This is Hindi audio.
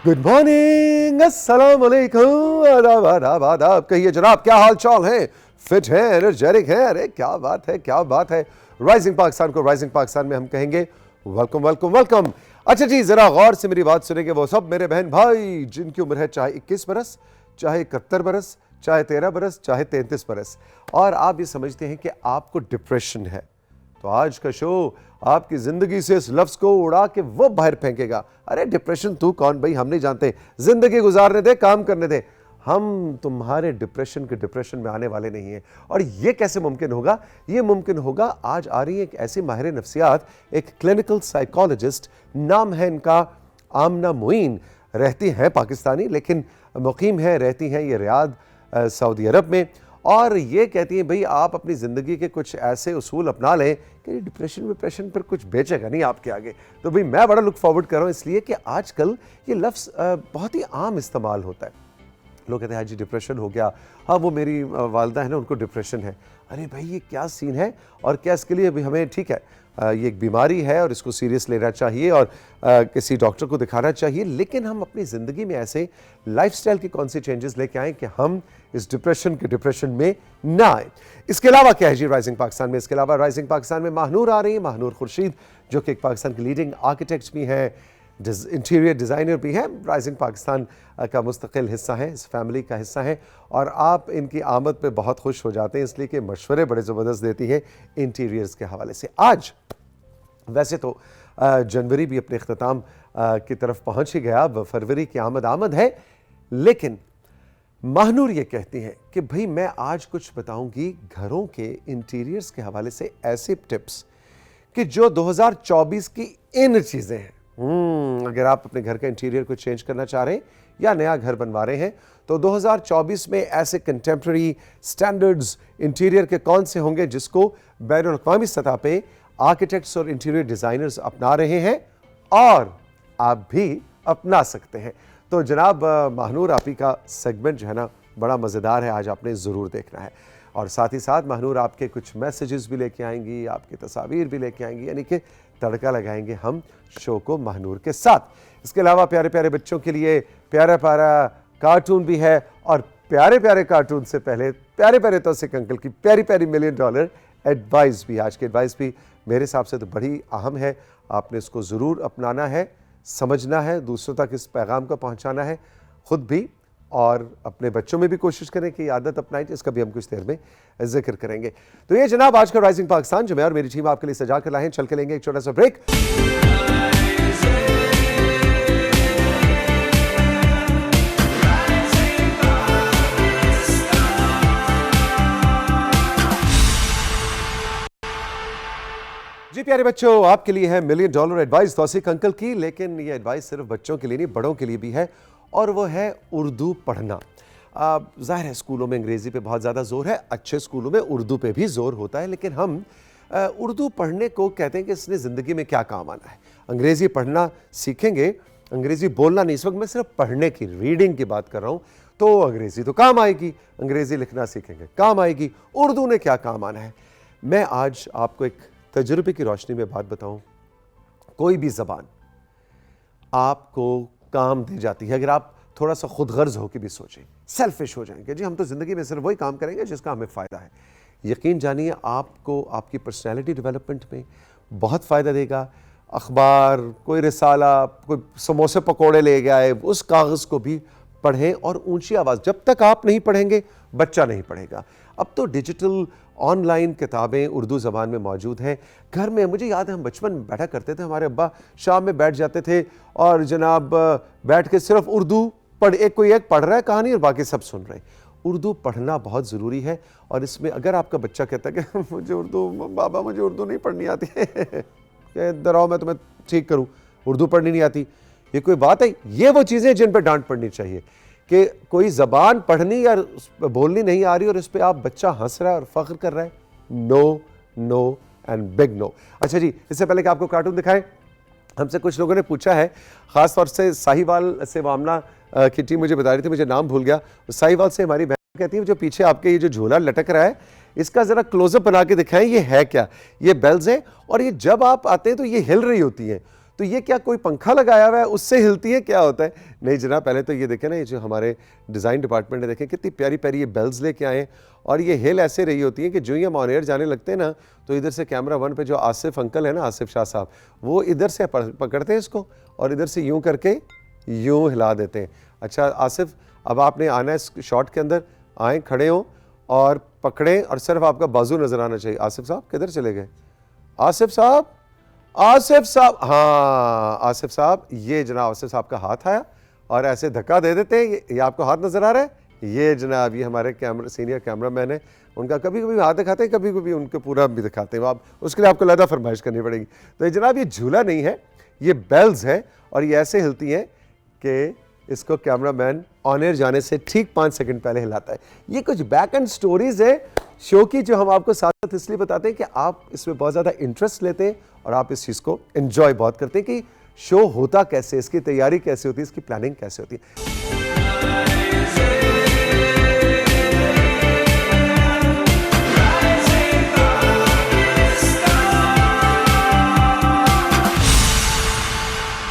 गुड मॉर्निंग, अस्सलाम वालेकुम, आदाब आदाब आदाब। कहिए जनाब, क्या हाल चाल है? फिट है, एनर्जेटिक है? अरे क्या बात है, क्या बात है। राइजिंग पाकिस्तान को राइजिंग पाकिस्तान में हम कहेंगे वेलकम वेलकम वेलकम। अच्छा जी, जरा गौर से मेरी बात सुनेंगे वो सब मेरे बहन भाई जिनकी उम्र है चाहे 21 बरस, चाहे 71 बरस, चाहे 13 बरस, चाहे 33 बरस, और आप ये समझते हैं कि आपको डिप्रेशन है, तो आज का शो आपकी जिंदगी से इस लफ्ज को उड़ा के वो बाहर फेंकेगा। अरे डिप्रेशन तू कौन भाई, हम नहीं जानते, जिंदगी गुजारने दे, काम करने दे, हम तुम्हारे डिप्रेशन के डिप्रेशन में आने वाले नहीं हैं। और ये कैसे मुमकिन होगा? ये मुमकिन होगा, आज आ रही है एक ऐसी माहिर नफ्सियात, एक क्लिनिकल साइकोलॉजिस्ट, नाम है इनका आमना मोइन, रहती हैं पाकिस्तानी लेकिन मुकीम है, रहती हैं ये रियाद सऊदी अरब में, और ये कहती हैं भाई आप अपनी ज़िंदगी के कुछ ऐसे उसूल अपना लें कि डिप्रेशन पर कुछ बेचेगा नहीं आपके आगे। तो भाई मैं बड़ा लुक फॉरवर्ड कर रहा हूँ, इसलिए कि आजकल ये लफ्ज़ बहुत ही आम इस्तेमाल होता है। लोग कहते हैं हाँ जी डिप्रेशन हो गया, हाँ वो मेरी वालदा है ना उनको डिप्रेशन है। अरे भाई ये क्या सीन है, और क्या इसके लिए भी हमें, ठीक है ये एक बीमारी है और इसको सीरियस लेना चाहिए और किसी डॉक्टर को दिखाना चाहिए, लेकिन हम अपनी ज़िंदगी में ऐसे लाइफस्टाइल की कौन सी चेंजेस लेके आएँ कि हम इस डिप्रेशन में ना आए। इसके अलावा क्या है जी राइजिंग पाकिस्तान में? इसके अलावा राइजिंग पाकिस्तान में महानूर आ रही है, महानूर खुर्शीद, जो कि एक पाकिस्तान की लीडिंग आर्किटेक्ट भी हैं, इंटीरियर डिज़ाइनर भी हैं, राइजिंग पाकिस्तान का मुस्तकिल हिस्सा है, इस फैमिली का हिस्सा है, और आप इनकी आमद पे बहुत खुश हो जाते हैं इसलिए कि मशवरे बड़े ज़बरदस्त देती हैं इंटीरियर्स के हवाले से। आज वैसे तो जनवरी भी अपने अख्ताम की तरफ पहुंच ही गया, अब फरवरी की आमद है, लेकिन महानूर ये कहती हैं कि भाई मैं आज कुछ बताऊंगी घरों के इंटीरियर्स के हवाले से ऐसे टिप्स कि जो 2024 की इन चीज़ें हैं। अगर आप अपने घर का इंटीरियर को चेंज करना चाह रहे हैं या नया घर बनवा रहे हैं, तो 2024 में ऐसे कंटेम्प्रेरी स्टैंडर्ड्स इंटीरियर के कौन से होंगे जिसको बैनुल-अक़वामी सतह पे आर्किटेक्ट्स और इंटीरियर डिज़ाइनर्स अपना रहे हैं और आप भी अपना सकते हैं। तो जनाब महानूर आपी का सेगमेंट जो है ना बड़ा मज़ेदार है, आज आपने ज़रूर देखना है, और साथ ही साथ महानूर आपके कुछ मैसेजेस भी लेके आएंगी, आपकी तस्वीर भी लेके आएंगी, यानी कि तड़का लगाएंगे हम शो को महानूर के साथ। इसके अलावा प्यारे प्यारे बच्चों के लिए प्यारा प्यारा कार्टून भी है, और प्यारे प्यारे कार्टून से पहले प्यारे प्यारे तौसीक अंकल की प्यारी प्यारी $1,000,000 एडवाइस भी। आज की एडवाइस भी मेरे हिसाब से तो बड़ी अहम है, आपने इसको ज़रूर अपनाना है, समझना है, दूसरों तक इस पैगाम को पहुंचाना है, खुद भी और अपने बच्चों में भी कोशिश करें कि आदत अपनाएं, इसका भी हम कुछ देर में जिक्र करेंगे। तो ये जनाब आज का राइजिंग पाकिस्तान जो मैं और मेरी टीम आपके लिए सजा कर लाए हैं। चल के लेंगे एक छोटा सा ब्रेक। जी प्यारे बच्चों, आपके लिए है $1,000,000 एडवाइस तौसीक अंकल की, लेकिन ये एडवाइस सिर्फ बच्चों के लिए नहीं, बड़ों के लिए भी है, और वो है उर्दू पढ़ना। ज़ाहिर है स्कूलों में अंग्रेज़ी पे बहुत ज़्यादा ज़ोर है, अच्छे स्कूलों में उर्दू पे भी ज़ोर होता है, लेकिन हम उर्दू पढ़ने को कहते हैं कि इसने ज़िंदगी में क्या काम आना है। अंग्रेज़ी पढ़ना सीखेंगे, अंग्रेज़ी बोलना नहीं, इस वक्त मैं सिर्फ पढ़ने की, रीडिंग की बात कर रहा हूँ, तो अंग्रेज़ी तो काम आएगी, अंग्रेज़ी लिखना सीखेंगे काम आएगी, उर्दू ने क्या काम आना है। मैं आज आपको एक तजुर्बे की रोशनी में बात बताऊं, कोई भी ज़बान आपको काम दे जाती है अगर आप थोड़ा सा खुद गर्ज होकर भी सोचें, सेल्फिश हो जाएंगे, जी हम तो ज़िंदगी में सिर्फ वही काम करेंगे जिसका हमें फ़ायदा है। यकीन जानिए आपको आपकी पर्सनैलिटी डेवलपमेंट में बहुत फ़ायदा देगा। अखबार, कोई रिसाला, कोई समोसे पकौड़े ले गए, उस कागज़ को भी पढ़ें, और ऊंची आवाज़, जब तक आप नहीं पढ़ेंगे बच्चा नहीं पढ़ेगा। अब तो डिजिटल ऑनलाइन किताबें उर्दू ज़बान में मौजूद हैं। घर में मुझे याद है हम बचपन में बैठा करते थे, हमारे अब्बा शाम में बैठ जाते थे और जनाब बैठ के सिर्फ उर्दू कोई एक पढ़ रहा है कहानी और बाकी सब सुन रहे हैं। उर्दू पढ़ना बहुत ज़रूरी है, और इसमें अगर आपका बच्चा कहता है कि मुझे उर्दू, बाबा मुझे उर्दू नहीं पढ़नी आती है इधर आओ मैं तुम्हें ठीक करूँ, उर्दू पढ़नी नहीं आती, ये कोई बात है? ये वो चीज़ें जिन पर डांट पड़नी चाहिए कि कोई ज़बान पढ़नी या बोलनी नहीं आ रही और इस पर आप बच्चा हंस रहा है और फ़ख्र कर रहा है। No no and big no. अच्छा जी, इससे पहले कि आपको कार्टून दिखाएं, हमसे कुछ लोगों ने पूछा है, ख़ास तौर से साहिवाल से वामना की टीम मुझे बता रही थी, मुझे नाम भूल गया, साहिवाल से हमारी बहन कहती है जो पीछे आपके ये जो झूला लटक रहा है इसका ज़रा क्लोजअप बना के दिखाएं, ये है क्या? ये बेल्स हैं, और ये जब आप आते हैं तो ये हिल रही होती हैं, तो ये क्या कोई पंखा लगाया हुआ है उससे हिलती है, क्या होता है? नहीं जनाब, पहले तो ये देखें ना, ये जो हमारे डिज़ाइन डिपार्टमेंट ने देखें कितनी प्यारी प्यारी ये बेल्स लेके आए हैं, और ये हिल ऐसे रही होती है कि जो ही हम ऑन एयर जाने लगते हैं ना, तो इधर से कैमरा वन पे जो आसिफ अंकल है ना, आसिफ शाह साहब, वो इधर से पकड़ते हैं इसको और इधर से यूं करके यूं हिला देते हैं। अच्छा आसिफ, अब आपने आना है इस शॉट के अंदर, आए खड़े हों और पकड़ें और सिर्फ आपका बाजू नजर आना चाहिए। आसिफ साहब किधर चले गए? आसिफ साहब, आसिफ साहब, हाँ आसिफ साहब, ये जनाब आसिफ साहब का हाथ आया और ऐसे धक्का दे देते हैं। ये आपको हाथ नजर आ रहा है? ये जनाब, ये हमारे सीनियर कैमरामैन है, उनका कभी कभी हाथ दिखाते हैं, कभी कभी उनके पूरा भी दिखाते हैं। आप उसके लिए आपको अलग फरमाइश करनी पड़ेगी। तो ये जनाब, ये झूला नहीं है, ये बेल्स है और ये ऐसे हिलती हैं कि इसको कैमरामैन ऑन एयर जाने से ठीक 5 सेकंड पहले हिलाता है। ये कुछ बैक एंड स्टोरीज है शो की, जो हम आपको साथ साथ इसलिए बताते हैं कि आप इसमें बहुत ज़्यादा इंटरेस्ट लेते हैं और आप इस चीज़ को एंजॉय बहुत करते हैं कि शो होता कैसे, इसकी तैयारी कैसे होती है, इसकी प्लानिंग कैसे होती है।